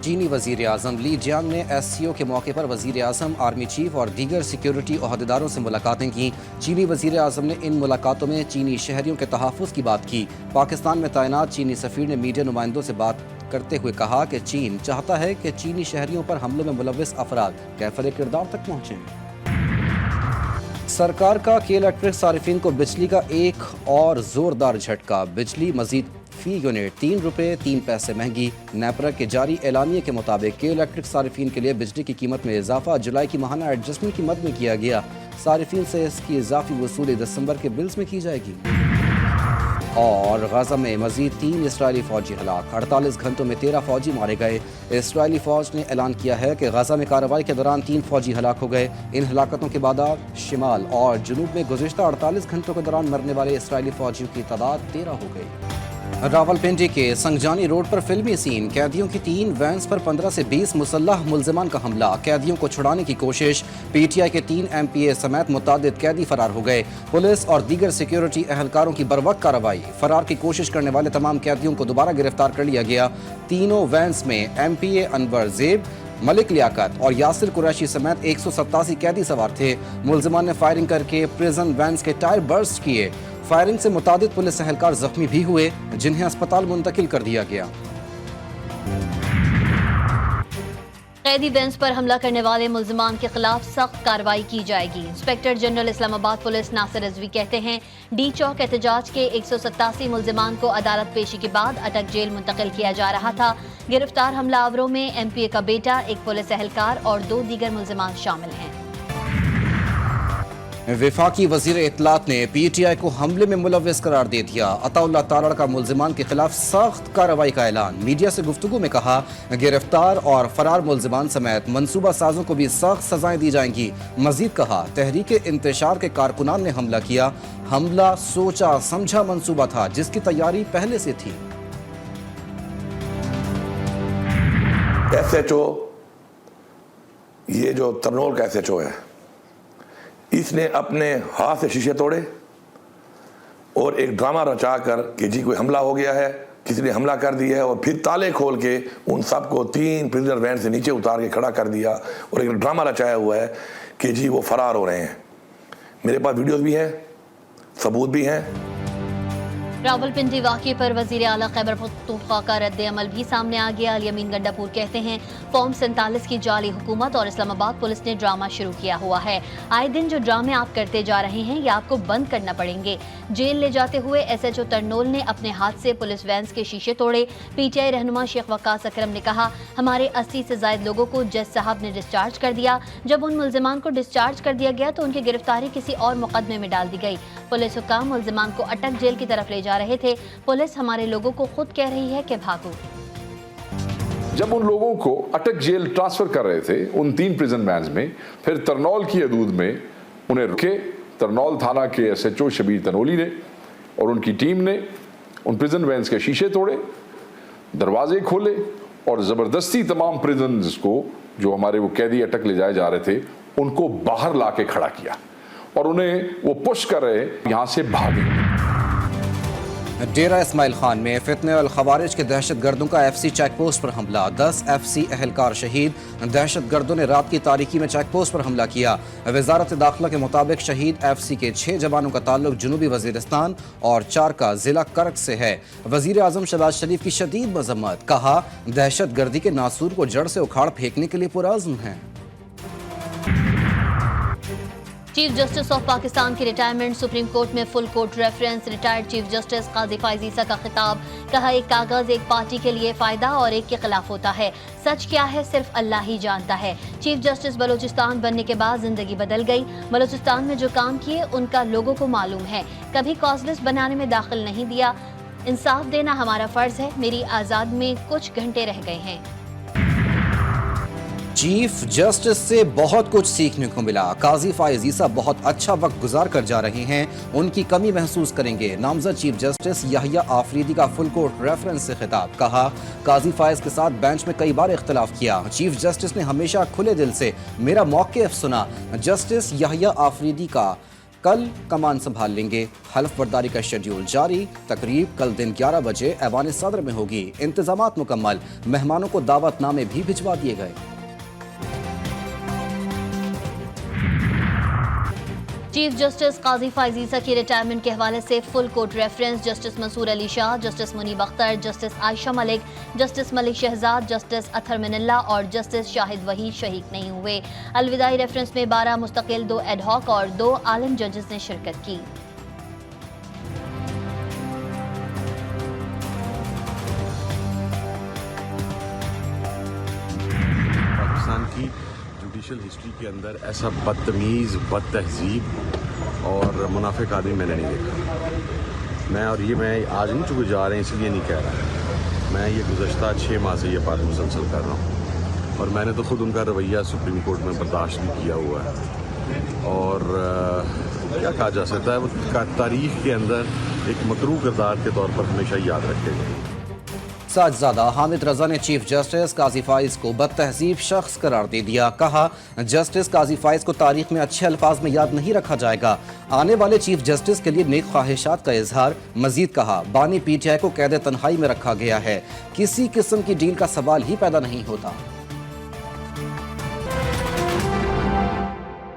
चीनी वजीर आजम ली जियांग ने SCO के मौके पर वजीर आजम, आर्मी चीफ और दीगर सिक्योरिटी ओहदेदारों से मुलाकातें की। चीनी वजीर आजम ने इन मुलाकातों में चीनी शहरियों के तहफ़्फ़ुज़ की बात की। पाकिस्तान में तैनात चीनी सफ़ीर ने मीडिया नुमाइंदों से बात करते हुए कहा कि चीन चाहता है कि चीनी शहरियों पर हमलों में मुलव्विस अफराद कैफ़िल किरदार तक पहुँचें। सरकार का के इलेक्ट्रिक सारिफिन को बिजली का एक और जोरदार झटका। बिजली मजीद फी यूनिट 3 रुपये 3 पैसे महंगी। नेपरा के जारी एलानिये के मुताबिक के इलेक्ट्रिक सारिफिन के लिए बिजली की कीमत में इजाफा जुलाई की माहाना एडजस्टमेंट की मद में किया गया। सारिफिन से इसकी इजाफी वसूली दिसंबर के बिल्स में की जाएगी। और गजा में मजीद 3 इसराइली फौजी हलाक, 48 घंटों में 13 फौजी मारे गए। इसराइली फौज ने ऐलान किया है कि गजा में कार्रवाई के दौरान 3 फौजी हलाक हो गए। इन हलाकतों के बाद शिमाल और जुनूब में गुज़िश्ता 48 घंटों के दौरान मरने वाले इसराइली फौजियों की तादाद 13 हो गई। रावलपिंडी के संगजानी रोड पर फिल्मी सीन। कैदियों की 3 वैन्स पर 15 से 20 मुसल्लह मुल्जिमान का हमला। कैदियों को छुड़ाने की कोशिश। PTI के 3 MPA समेत मुतादिद कैदी फरार हो गए। पुलिस और दीगर सिक्योरिटी एहलकारों की बरवक्त कार्रवाई। फरार की कोशिश करने वाले तमाम कैदियों को दोबारा गिरफ्तार कर लिया गया। तीनों वैन्स में MPA अनवर ज़ेब, मलिक लियाकत और यासिर कुरैशी समेत 187 कैदी सवार थे। मुल्जिमान ने फायरिंग करके प्रिजन वैन्स के टायर बर्स्ट किए। फायरिंग से मुतादिद पुलिस एहलकार जख्मी भी हुए, जिन्हें अस्पताल मुंतकिल कर दिया गया। कैदी वैन्स पर हमला करने वाले मुल्जिमान के खिलाफ सख्त कार्रवाई की जाएगी। Inspector general Islamabad police Nasir Rizvi कहते हैं, डी चौक एहतजाज के 187 मुल्जिमान को अदालत पेशी के बाद अटक जेल मुंतकिल किया जा रहा था। गिरफ्तार हमलावरों में MPA का बेटा, एक पुलिस एहलकार और 2 दीगर मुल्जिमान शामिल हैं। वफाकी वजीर इत्तलात ने PTI को हमले में मुलव्विस करार दे दिया। अताउल्लाह तारड़ का मुल्जिमान के खिलाफ सख्त कार्रवाई का ऐलान। मीडिया से गुफ्तगू में कहा, गिरफ्तार और फरार मुल्जिमान समेत मनसूबा साजों को भी सख्त सजाएं दी जाएंगी। मजीद कहा, तहरीक इंतशार के कारकुनान ने हमला किया। हमला सोचा समझा मनसूबा था, जिसकी तैयारी पहले से थी। SHO, ये जो तरनोल का SHO है, इसने अपने हाथ से शीशे तोड़े और एक ड्रामा रचा कर कि जी कोई हमला हो गया है, किसी ने हमला कर दिया है, और फिर ताले खोल के उन सबको 3 प्रिजनर वैन से नीचे उतार के खड़ा कर दिया और एक ड्रामा रचाया हुआ है कि जी वो फरार हो रहे हैं। मेरे पास वीडियोस भी हैं, सबूत भी हैं। रावलपिंडी वाक़े पर वज़ीर आला खैबर पख्तूनख्वा का रद्द अमल भी सामने आ गया। अल-यमीन गंडापुर कहते हैं, फॉर्म 47 की जाली हुकूमत और इस्लामाबाद पुलिस ने ड्रामा शुरू किया हुआ है। आए दिन जो ड्रामे आप करते जा रहे हैं, ये आपको बंद करना पड़ेंगे। जेल ले जाते हुए SHO तरनोल ने अपने हाथ से पुलिस वैन्स के शीशे तोड़े। PTI रहनुमा शेख वक्कास अकरम ने कहा, हमारे 80 से ज़ायद लोगों को जज साहब ने डिस्चार्ज कर दिया। जब उन मुल्जिमान को डिस्चार्ज कर दिया गया तो उनकी गिरफ्तारी किसी और मुकदमे में डाल दी गई। पुलिस हुक्काम मुल्जिमान को अटक जेल की तरफ ले जा रहे थे। पुलिस हमारे लोगों को खुद कह रही है कि भागो। जब उन लोगों को अटक जेल ट्रांसफर कर रहे थे उन 3 प्रिजन वैन्स में, फिर तरनौल की हदूद में उन्हें रुके। तरनौल थाना के SHO शबीर तनोली ने और उनकी टीम ने उन प्रिजन वैन्स के शीशे तोड़े, दरवाजे खोले और ज़बरदस्ती तमाम प्रिजन्स को, जो हमारे वो कैदी अटक ले जाए जा रहे थे, उनको बाहर ला के खड़ा किया और उन्हें वो पुश कर रहे यहाँ से भागे। डेरा इस्माइल खान में फितने और खवारिज के दहशत गर्दों का FC चेक पोस्ट पर हमला। 10 FC एहलकार शहीद। दहशत गर्दों ने रात की तारीकी में चेक पोस्ट पर हमला किया। वजारत दाखिला के मुताबिक शहीद FC के 6 जवानों का ताल्लुक जनूबी वजीरिस्तान और 4 का जिला कर्क से है। वजीर आजम शहबाज शरीफ की शदीद मजम्मत। कहा, दहशत गर्दी के नासूर को जड़ से उखाड़ फेंकने के लिए पुरअज़्म है। चीफ जस्टिस ऑफ पाकिस्तान की रिटायरमेंट। सुप्रीम कोर्ट में full court reference. Retired chief justice Qazi Faez Isa का खिताब। कहा, एक कागज एक पार्टी के लिए फायदा और एक के खिलाफ होता है। सच क्या है सिर्फ अल्लाह ही जानता है। चीफ जस्टिस बलूचिस्तान बनने के बाद जिंदगी बदल गई। बलूचिस्तान में जो काम किए उनका लोगों को मालूम है। कभी कॉजलिस्ट बनाने में दाखिल नहीं दिया। इंसाफ देना हमारा फर्ज है। मेरी आजाद में कुछ घंटे रह गए हैं। चीफ जस्टिस से बहुत कुछ सीखने को मिला। काजी फाइज ईसा बहुत अच्छा वक्त गुजार कर जा रहे हैं, उनकी कमी महसूस करेंगे। नामजद चीफ जस्टिस याहिया आफरीदी का फुल कोर्ट रेफरेंस से खिताब। कहा, काजी फाइज के साथ बेंच में कई बार इख्तलाफ किया। चीफ जस्टिस ने हमेशा खुले दिल से मेरा मौक़िफ़ सुना। जस्टिस याहिया आफरीदी का कल कमान संभाल लेंगे। हल्फ बर्दारी का शेड्यूल जारी। तकरीब कल दिन 11 बजे ऐवान सदर में होगी। इंतजामात मुकम्मल। मेहमानों को दावतनामे भी भिजवा दिए गए। चीफ जस्टिस काजी फाइज ईसा की रिटायरमेंट के हवाले से full court reference. Justice Mansoor Ali Shah, justice Munib Akhtar, justice Ayesha Malik, justice Malik Shahzad, justice Athar Minallah और जस्टिस शाहिद वहीद शहीद नहीं हुए। अलविदाई रेफरेंस में 12 मुस्तकिल, 2 एडहॉक और 2 आलिम जजेस ने शिरकत की। पाकिस्तान की जुडिशल हिस्ट्री के अंदर ऐसा बदतमीज़, बदतहजीब और मुनाफिक आदमी मैंने नहीं देखा। मैं आज नहीं, चूँकि जा रहे हैं इसलिए नहीं कह रहा। मैं ये गुज़श्ता 6 माह से ये बात मुसलसल कर रहा हूँ और मैंने तो ख़ुद उनका रवैया सुप्रीम कोर्ट में बर्दाश्त भी किया हुआ है। और क्या कहा जा सकता है, वो तारीख़ के अंदर एक मकरूह किरदार के तौर पर हमेशा याद रखेंगे। साजजादा हामिद रजा ने चीफ जस्टिस काजी फाइज को बदतहजीब शख्स करार दे दिया। कहा, जस्टिस काजी फाइज को तारीख में अच्छे अल्फाज में याद नहीं रखा जाएगा। आने वाले चीफ जस्टिस के लिए नेक ख्वाहिशात का इजहार। मजीद कहा, बानी PTI को कैद तन्हाई में रखा गया है। किसी किस्म की डील का सवाल ही पैदा नहीं होता।